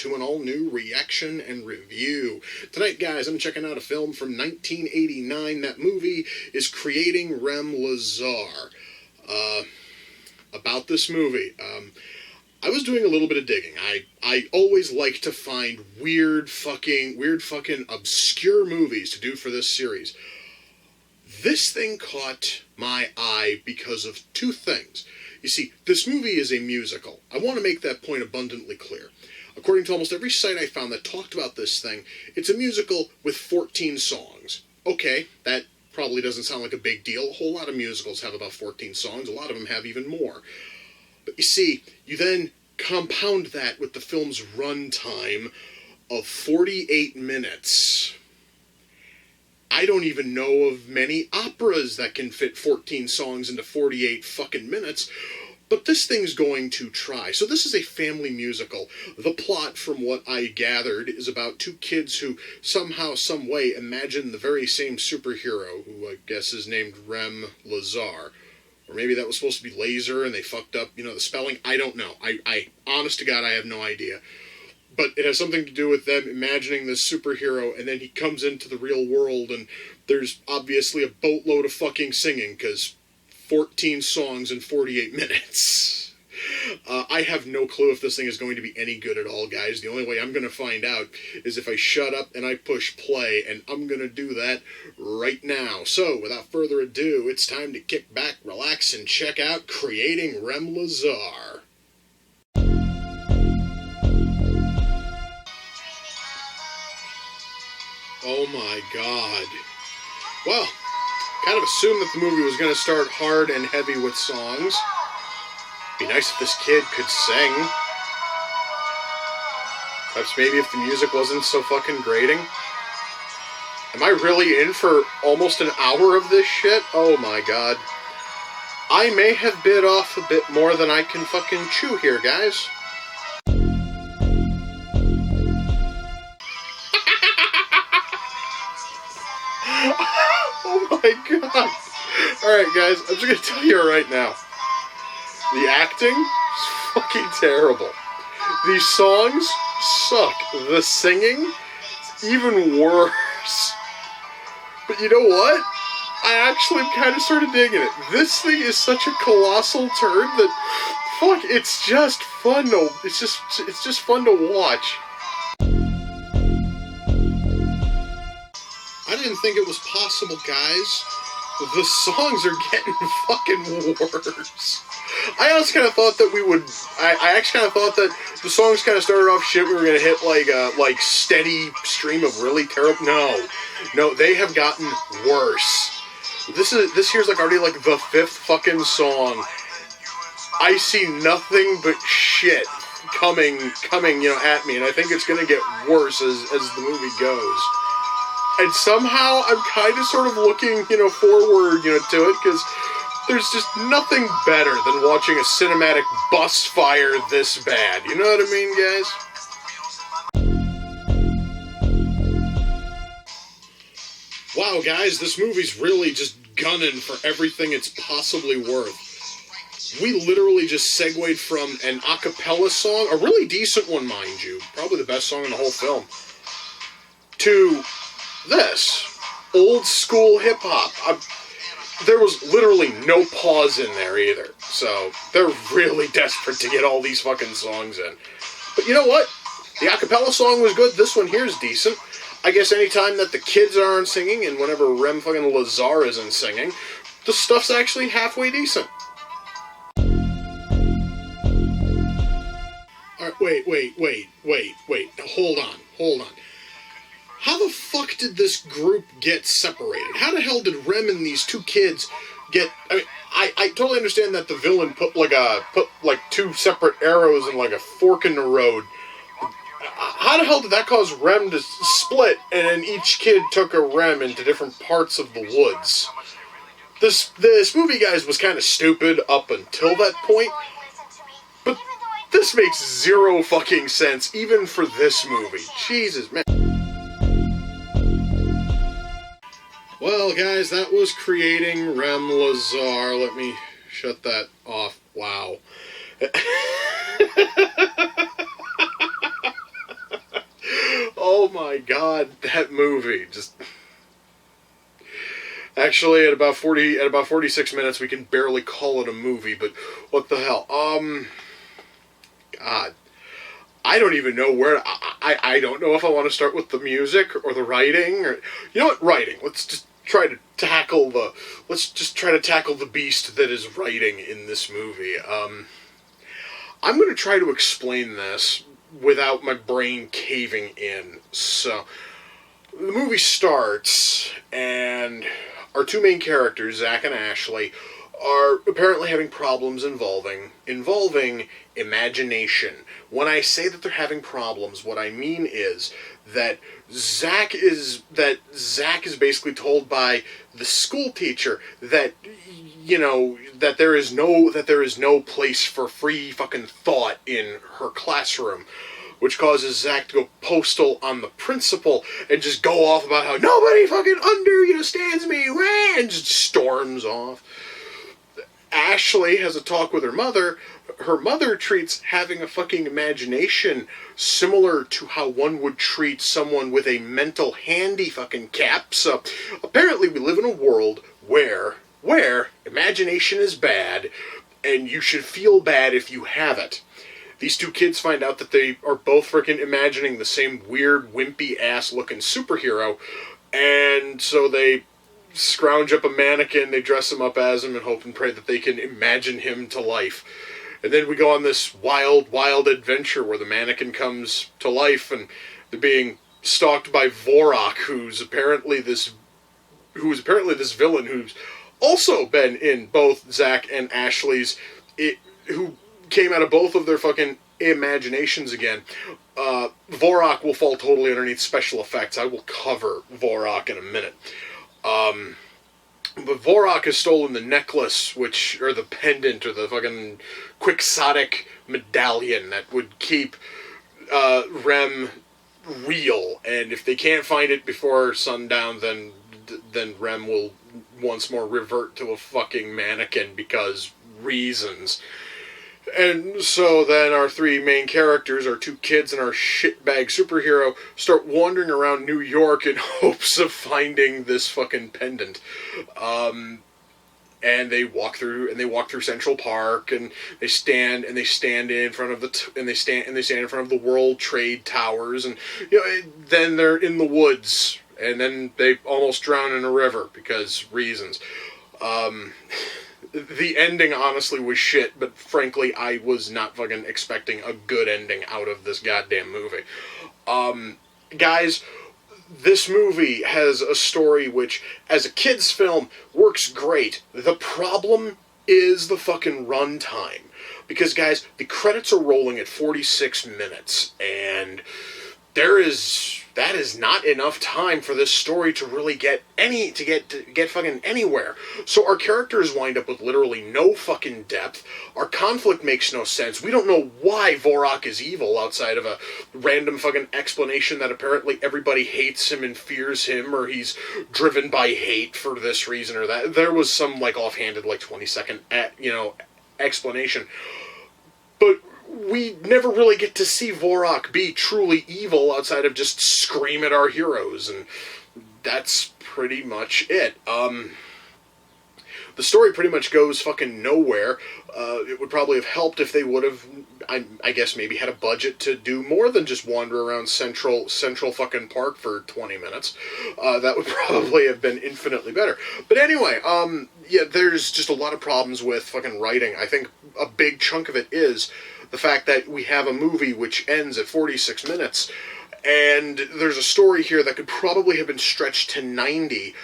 to an all-new reaction and review. Tonight, guys, I'm checking out a film from 1989. That movie is Creating Rem Lezar. About this movie, I was doing a little bit of digging. I always like to find weird fucking obscure movies to do for this series. This thing caught my eye because of two things. You see, this movie is a musical. I want to make that point abundantly clear. According to almost every site I found that talked about this thing, it's a musical with 14 songs. Okay, that probably doesn't sound like a big deal. A whole lot of musicals have about 14 songs. A lot of them have even more. But you see, you then compound that with the film's runtime of 48 minutes. I don't even know of many operas that can fit 14 songs into 48 fucking minutes, but this thing's going to try. So this is a family musical. The plot, from what I gathered, is about two kids who somehow, some way, imagine the very same superhero, who I guess is named Rem Lezar. Or maybe that was supposed to be Laser and they fucked up, the spelling. I don't know. I honest to God, I have no idea. But it has something to do with them imagining this superhero, and then he comes into the real world, and there's obviously a boatload of fucking singing, because 14 songs in 48 minutes. I have no clue if this thing is going to be any good at all, guys. The only way I'm going to find out is if I shut up and I push play, and I'm going to do that right now. So, without further ado, it's time to kick back, relax, and check out Creating Rem Lezar. Oh my god. Well, kind of assumed that the movie was going to start hard and heavy with songs. Be nice if this kid could sing. Perhaps maybe if the music wasn't so fucking grating. Am I really in for almost an hour of this shit? Oh my god. I may have bit off a bit more than I can fucking chew here, guys. Oh my god. Alright guys, I'm just gonna tell you right now. The acting is fucking terrible. These songs suck. The singing, even worse. But you know what? I actually am kind of sort of digging it. This thing is such a colossal turd that, fuck, it's just fun to, it's just fun to watch. I didn't think it was possible, guys. The songs are getting fucking worse. I also kind of thought that we would... I actually kind of thought that the songs kind of started off shit. We were going to hit, like steady stream of really terrible... No, they have gotten worse. This here's, already, the fifth fucking song. I see nothing but shit coming, at me, and I think it's going to get worse as the movie goes. And somehow I'm kind of sort of looking, forward, to it, because there's just nothing better than watching a cinematic bus fire this bad. You know what I mean, guys? Wow, guys, this movie's really just gunning for everything it's possibly worth. We literally just segued from an a cappella song, a really decent one, mind you, probably the best song in the whole film, to this old school hip-hop. There was literally no pause in there either, so they're really desperate to get all these fucking songs in. But you know what? The acapella song was good. This one here is decent. I guess anytime that the kids aren't singing and whenever Rem fucking Lezar isn't singing, the stuff's actually halfway decent. Alright, wait. Hold on. How the fuck did this group get separated? How the hell did Rem and these two kids get... I totally understand that the villain put two separate arrows and a fork in the road. How the hell did that cause Rem to split and then each kid took a Rem into different parts of the woods? This movie, guys, was kind of stupid up until that point. But this makes zero fucking sense, even for this movie. Jesus, man. Well, guys, that was Creating Rem Lezar. Let me shut that off. Wow. Oh my god, that movie just... Actually, at about 46 minutes, we can barely call it a movie, but what the hell? God. I don't even know where... I don't know if I want to start with the music or the writing, or... You know what? Writing. Let's just try to tackle the... Let's just try to tackle the beast that is writing in this movie. I'm going to try to explain this without my brain caving in. So, the movie starts, and our two main characters, Zach and Ashley, are apparently having problems involving imagination. When I say that they're having problems, what I mean is that Zach is basically told by the school teacher that, you know, that there is no place for free fucking thought in her classroom, which causes Zach to go postal on the principal and just go off about how nobody fucking understands me, and just storms off. Ashley has a talk with her mother. Her mother treats having a fucking imagination similar to how one would treat someone with a mental handy fucking cap. So apparently we live in a world where imagination is bad, and you should feel bad if you have it. These two kids find out that they are both freaking imagining the same weird, wimpy-ass looking superhero, and so they scrounge up a mannequin, they dress him up as him, and hope and pray that they can imagine him to life. And then we go on this wild, wild adventure where the mannequin comes to life, and they're being stalked by Vorok, who's apparently this villain who's also been in both Zach and Ashley's, who came out of both of their fucking imaginations again. Vorok will fall totally underneath special effects. I will cover Vorok in a minute. But Vorok has stolen the necklace, or the pendant, or the fucking quixotic medallion that would keep Rem real. And if they can't find it before sundown, then Rem will once more revert to a fucking mannequin because reasons. And so then our three main characters, our two kids and our shitbag superhero, start wandering around New York in hopes of finding this fucking pendant. And they walk through Central Park, and they stand in front of the World Trade Towers, and then they're in the woods, and then they almost drown in a river because reasons. The ending honestly was shit, but frankly, I was not fucking expecting a good ending out of this goddamn movie. Guys, this movie has a story which, as a kid's film, works great. The problem is the fucking runtime. Because, guys, the credits are rolling at 46 minutes, and that is not enough time for this story to really get fucking anywhere. So our characters wind up with literally no fucking depth. Our conflict makes no sense. We don't know why Vorok is evil outside of a random fucking explanation that apparently everybody hates him and fears him, or he's driven by hate for this reason or that. There was some offhanded 20-second explanation. But we never really get to see Vorok be truly evil outside of just scream at our heroes, and that's pretty much it. The story pretty much goes fucking nowhere. It would probably have helped if they would have, I guess, maybe had a budget to do more than just wander around Central fucking Park for 20 minutes. That would probably have been infinitely better. But anyway, there's just a lot of problems with fucking writing. I think a big chunk of it is the fact that we have a movie which ends at 46 minutes, and there's a story here that could probably have been stretched to 90,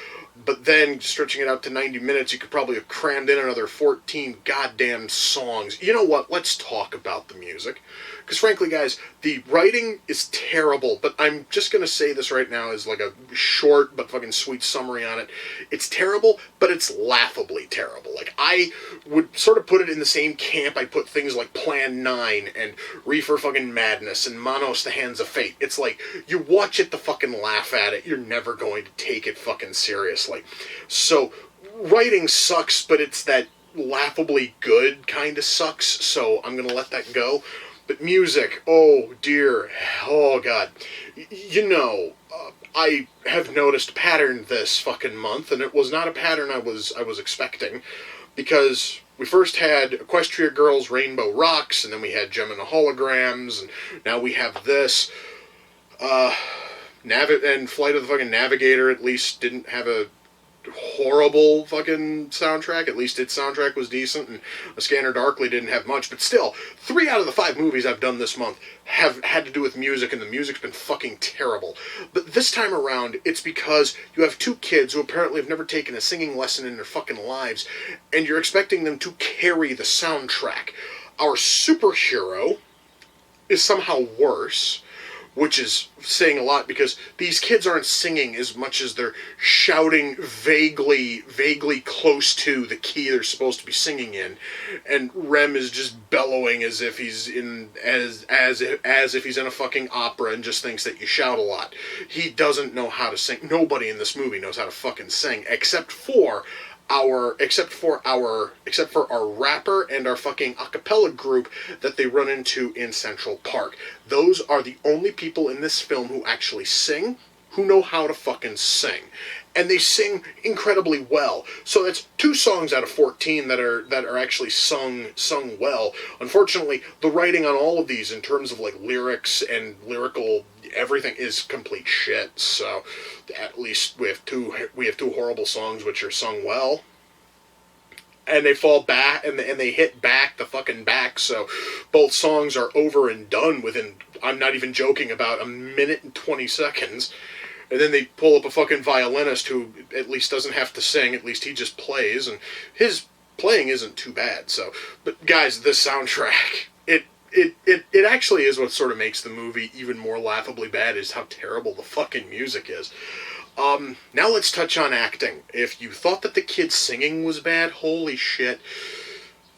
but then stretching it out to 90 minutes, you could probably have crammed in another 14 goddamn songs. You know what? Let's talk about the music. Because frankly, guys, the writing is terrible, but I'm just going to say this right now as a short but fucking sweet summary on it. It's terrible, but it's laughably terrible. I would sort of put it in the same camp I put things like Plan 9 and Reefer fucking Madness and Manos the Hands of Fate. It's you watch it to fucking laugh at it. You're never going to take it fucking seriously. So, writing sucks, but it's that laughably good kind of sucks, so I'm going to let that go. But music, oh dear, oh god. I have noticed a pattern this fucking month, and it was not a pattern I was expecting, because we first had Equestria Girls Rainbow Rocks, and then we had Gem and the Holograms, and now we have this. And Flight of the fucking Navigator at least didn't have a horrible fucking soundtrack. At least its soundtrack was decent, and A Scanner Darkly didn't have much, but still, 3 out of the 5 movies I've done this month have had to do with music, and the music's been fucking terrible. But this time around, it's because you have 2 kids who apparently have never taken a singing lesson in their fucking lives, and you're expecting them to carry the soundtrack. Our superhero is somehow worse, which is saying a lot, because these kids aren't singing as much as they're shouting vaguely close to the key they're supposed to be singing in, and Rem is just bellowing as if he's in as if he's in a fucking opera and just thinks that you shout a lot. He doesn't know how to sing. Nobody in this movie knows how to fucking sing except for our rapper and our fucking a cappella group that they run into in Central Park. Those are the only people in this film who actually sing, who know how to fucking sing. And they sing incredibly well. So that's 2 songs out of 14 that are actually sung well. Unfortunately, the writing on all of these in terms of like lyrics and lyrical everything is complete shit. So at least we have two horrible songs which are sung well. And they fall back, and they hit back, the fucking back, so both songs are over and done within, I'm not even joking, about 1 minute and 20 seconds. And then they pull up a fucking violinist who at least doesn't have to sing, at least he just plays, and his playing isn't too bad, so. But guys, this soundtrack, it actually is what sort of makes the movie even more laughably bad, is how terrible the fucking music is. Now let's touch on acting. If you thought that the kids singing was bad, holy shit,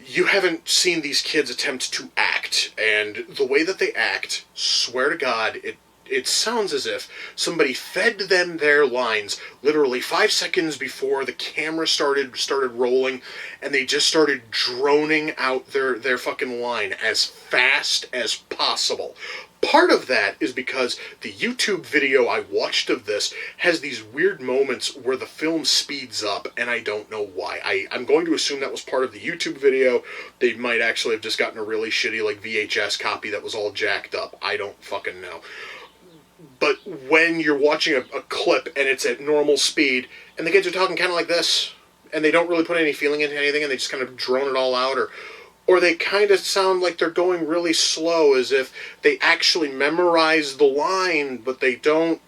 you haven't seen these kids attempt to act. And the way that they act, swear to God, it sounds as if somebody fed them their lines literally 5 seconds before the camera started rolling, and they just started droning out their fucking line as fast as possible. Part of that is because the YouTube video I watched of this has these weird moments where the film speeds up, and I don't know why. I'm going to assume that was part of the YouTube video. They might actually have just gotten a really shitty like VHS copy that was all jacked up. I don't fucking know. But when you're watching a clip and it's at normal speed, and the kids are talking kind of like this, and they don't really put any feeling into anything, and they just kind of drone it all out, or they kind of sound like they're going really slow, as if they actually memorize the line, but they don't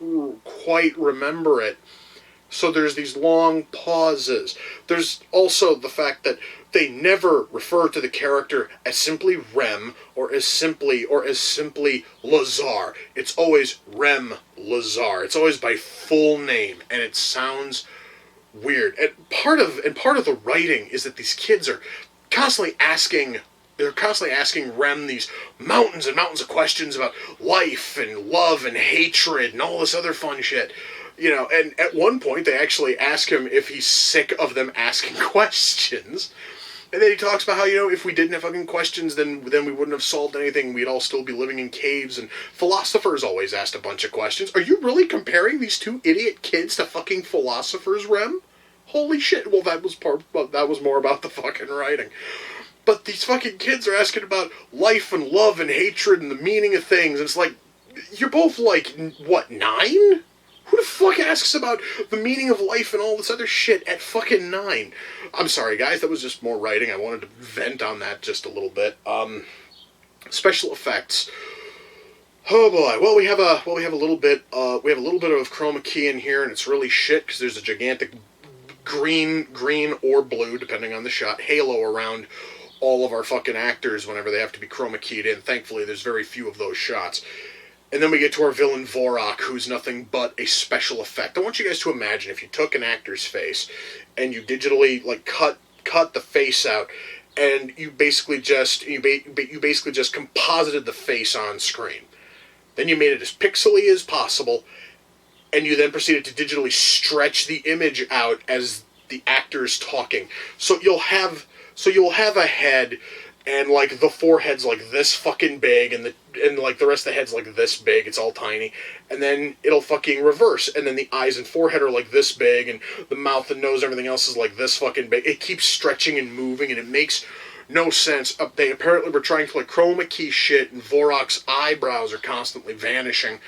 quite remember it. So there's these long pauses. There's also the fact that they never refer to the character as simply Rem or as simply Lezar. It's always Rem Lezar. It's always by full name, and it sounds weird. And part of the writing is that these kids are constantly asking Rem these mountains and mountains of questions about life and love and hatred and all this other fun shit. And at one point they actually ask him if he's sick of them asking questions. And then he talks about how, if we didn't have fucking questions, then we wouldn't have solved anything. We'd all still be living in caves, and philosophers always asked a bunch of questions. Are you really comparing these 2 idiot kids to fucking philosophers, Rem? Holy shit. Well, that was more about the fucking writing. But these fucking kids are asking about life and love and hatred and the meaning of things. And it's like, you're both like, what, 9? Who the fuck asks about the meaning of life and all this other shit at fucking 9? I'm sorry, guys, that was just more writing. I wanted to vent on that just a little bit. Special effects. Oh boy. Well, we have a little bit of chroma key in here, and it's really shit because there's a gigantic green or blue, depending on the shot, halo around all of our fucking actors whenever they have to be chroma keyed in. Thankfully, there's very few of those shots. And then we get to our villain Vorak, who's nothing but a special effect. I want you guys to imagine if you took an actor's face and you digitally cut the face out, and you basically just composited the face on screen. Then you made it as pixely as possible, and you then proceeded to digitally stretch the image out as the actor's talking. So you'll have a head and like the forehead's like this fucking big, and like the rest of the head's like this big. It's all tiny, and then it'll fucking reverse, and then the eyes and forehead are like this big, and the mouth and nose, everything else is like this fucking big. It keeps stretching and moving, and it makes no sense. They apparently were trying to like chroma key shit, and Vorok's eyebrows are constantly vanishing.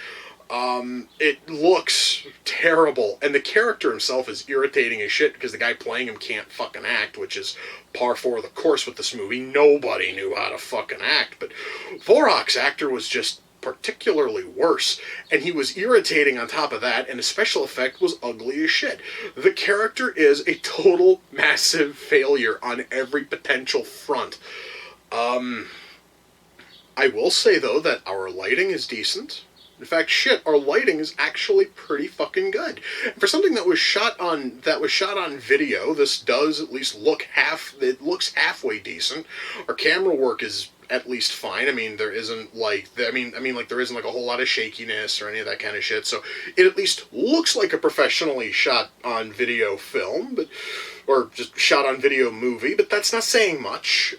It looks terrible, and the character himself is irritating as shit because the guy playing him can't fucking act, which is par for the course with this movie. Nobody knew how to fucking act, but Vorok's actor was just particularly worse, and he was irritating on top of that, and his special effect was ugly as shit. The character is a total massive failure on every potential front. I will say, though, that our lighting is decent. In fact, shit, our lighting is actually pretty fucking good. And for something that was shot on video, this does at least look halfway decent. Our camera work is at least fine. I mean, there isn't like there isn't like a whole lot of shakiness or any of that kind of shit. So it at least looks like a professionally shot on video film, or just shot on video movie, but that's not saying much.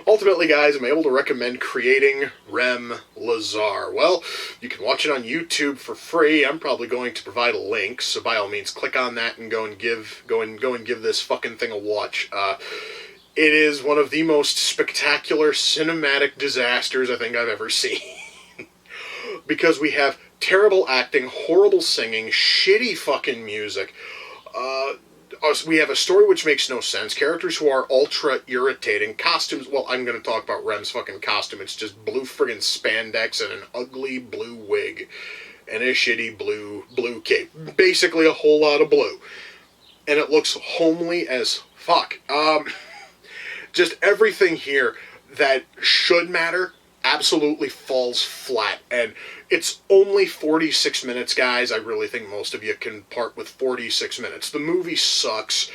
Ultimately, guys, I'm able to recommend Creating Rem Lezar. Well, you can watch it on YouTube for free. I'm probably going to provide a link, so by all means, click on that and go and give this fucking thing a watch. It is one of the most spectacular cinematic disasters I think I've ever seen. Because we have terrible acting, horrible singing, shitty fucking music. We have a story which makes no sense, characters who are ultra irritating, costumes, well, I'm going to talk about Rem's fucking costume, it's just blue friggin' spandex and an ugly blue wig, and a shitty blue cape. Basically a whole lot of blue. And it looks homely as fuck. Just everything here that should matter absolutely falls flat, and it's only 46 minutes, guys. I really think most of you can part with 46 minutes. The movie sucks,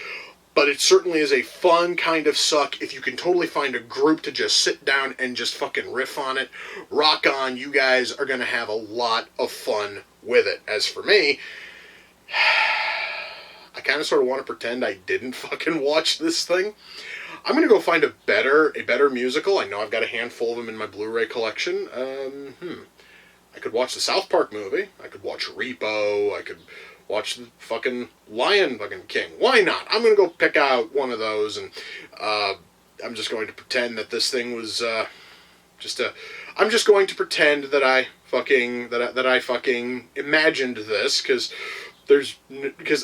but it certainly is a fun kind of suck. If you can totally find a group to just sit down and just fucking riff on it, rock on. You guys are going to have a lot of fun with it. As for me, I kind of sort of want to pretend I didn't fucking watch this thing. I'm going to go find a better musical. I know I've got a handful of them in my Blu-ray collection. I could watch the South Park movie. I could watch Repo. I could watch the fucking Lion fucking King. Why not? I'm going to go pick out one of those, and I'm just going to pretend that this thing was I'm just going to pretend that I fucking imagined this, because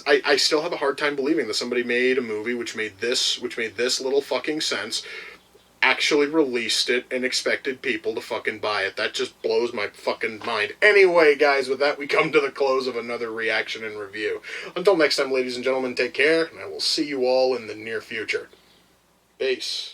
I still have a hard time believing that somebody made a movie which made this little fucking sense, actually released it, and expected people to fucking buy it. That just blows my fucking mind. Anyway, guys, with that, we come to the close of another reaction and review. Until next time, ladies and gentlemen, take care, and I will see you all in the near future. Peace.